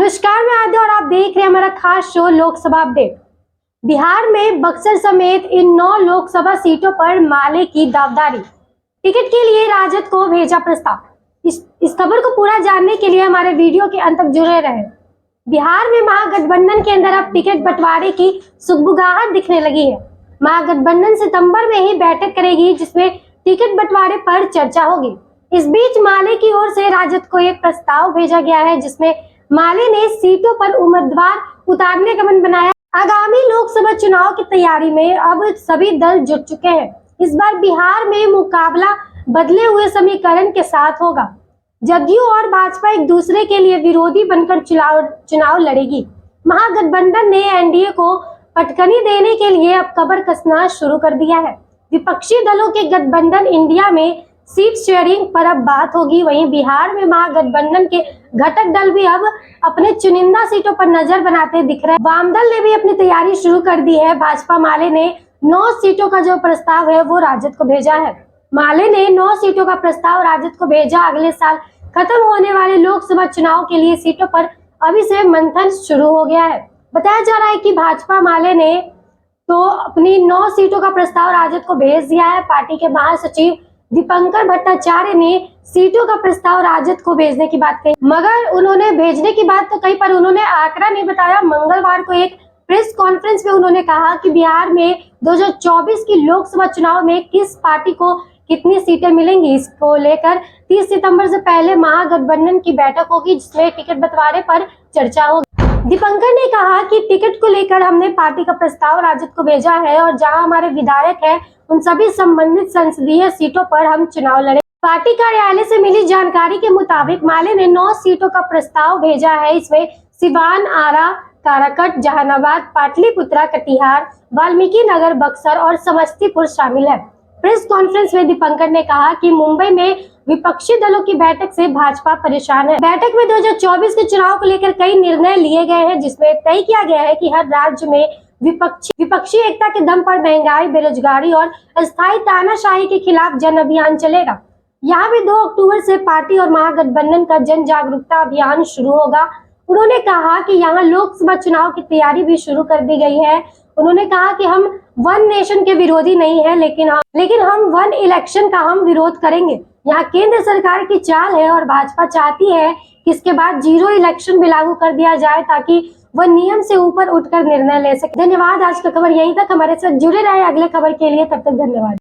नमस्कार, मैं आद्या और आप देख रहे हैं हमारा खास शो लोकसभा अपडेट। बिहार में बक्सर समेत इन 9 लोकसभा सीटों पर माले की दावदारी। टिकट के लिए राजद को भेजा प्रस्ताव। इस खबर को पूरा जानने के लिए हमारे वीडियो के अंत तक जुड़े रहें। बिहार में महागठबंधन के अंदर अब टिकट बंटवारे की सुगबुगाहट दिखने लगी है। महागठबंधन सितंबर में ही बैठक करेगी जिसमें टिकट बंटवारे पर चर्चा होगी। इस बीच माले की ओर से राजद को एक प्रस्ताव भेजा गया है जिसमें माले ने सीटों पर उम्मीदवार उतारने का मन बनाया। आगामी लोकसभा चुनाव की तैयारी में अब सभी दल जुट चुके हैं। इस बार बिहार में मुकाबला बदले हुए समीकरण के साथ होगा। जदयू और भाजपा एक दूसरे के लिए विरोधी बनकर चुनाव लड़ेगी। महागठबंधन ने एनडीए को पटकनी देने के लिए अब कमर कसना शुरू कर दिया है। विपक्षी दलों के गठबंधन इंडिया में सीट शेयरिंग पर अब बात होगी। वहीं बिहार में महागठबंधन के घटक दल भी अब अपने चुनिंदा सीटों पर नजर बनाते दिख रहे हैं। वाम दल ने भी अपनी तैयारी शुरू कर दी है। भाजपा माले ने 9 सीटों का जो प्रस्ताव है वो राजद को भेजा है। माले ने 9 सीटों का प्रस्ताव राजद को भेजा। अगले साल खत्म होने वाले लोकसभा चुनाव के लिए सीटों पर अभी से मंथन शुरू हो गया है। बताया जा रहा है कि भाजपा माले ने तो अपनी 9 सीटों का प्रस्ताव राजद को भेज दिया है। पार्टी के महासचिव दीपंकर भट्टाचार्य ने सीटों का प्रस्ताव राजद को भेजने की बात कही, मगर उन्होंने भेजने की बात तो कही पर उन्होंने आंकड़ा नहीं बताया। मंगलवार को एक प्रेस कॉन्फ्रेंस में उन्होंने कहा कि बिहार में 2024 की लोकसभा चुनाव में किस पार्टी को कितनी सीटें मिलेंगी, इसको लेकर 30 सितंबर से पहले महागठबंधन की बैठक होगी जिसमें टिकट बंटवारे पर चर्चा होगी। दीपंकर ने कहा कि टिकट को लेकर हमने पार्टी का प्रस्ताव राजद को भेजा है और जहां हमारे विधायक हैं उन सभी संबंधित संसदीय सीटों पर हम चुनाव लड़े। पार्टी कार्यालय से मिली जानकारी के मुताबिक माले ने 9 सीटों का प्रस्ताव भेजा है। इसमें सिवान, आरा, काराकट, जहानाबाद, पाटलिपुत्रा, कटिहार, वाल्मीकि नगर, बक्सर और समस्तीपुर शामिल है। प्रेस कॉन्फ्रेंस में दीपंकर ने कहा कि मुंबई में विपक्षी दलों की बैठक से भाजपा परेशान है। बैठक में 2024 के चुनाव को लेकर कई निर्णय लिए गए हैं जिसमें तय किया गया है कि हर राज्य में विपक्षी एकता के दम पर महंगाई, बेरोजगारी और अस्थायी तानाशाही के खिलाफ जन अभियान चलेगा। यहाँ भी 2 अक्टूबर से पार्टी और महागठबंधन का जन जागरूकता अभियान शुरू होगा। उन्होंने कहा कि यहाँ लोकसभा चुनाव की तैयारी भी शुरू कर दी गई है। उन्होंने कहा कि हम वन नेशन के विरोधी नहीं है, लेकिन हम वन इलेक्शन का हम विरोध करेंगे। यहाँ केंद्र सरकार की चाल है और भाजपा चाहती है कि इसके बाद 0 इलेक्शन भी लागू कर दिया जाए ताकि वह नियम से ऊपर उठकर निर्णय ले सके। धन्यवाद। आज का खबर यहीं तक। हमारे साथ जुड़े रहे अगले खबर के लिए। तब तक धन्यवाद।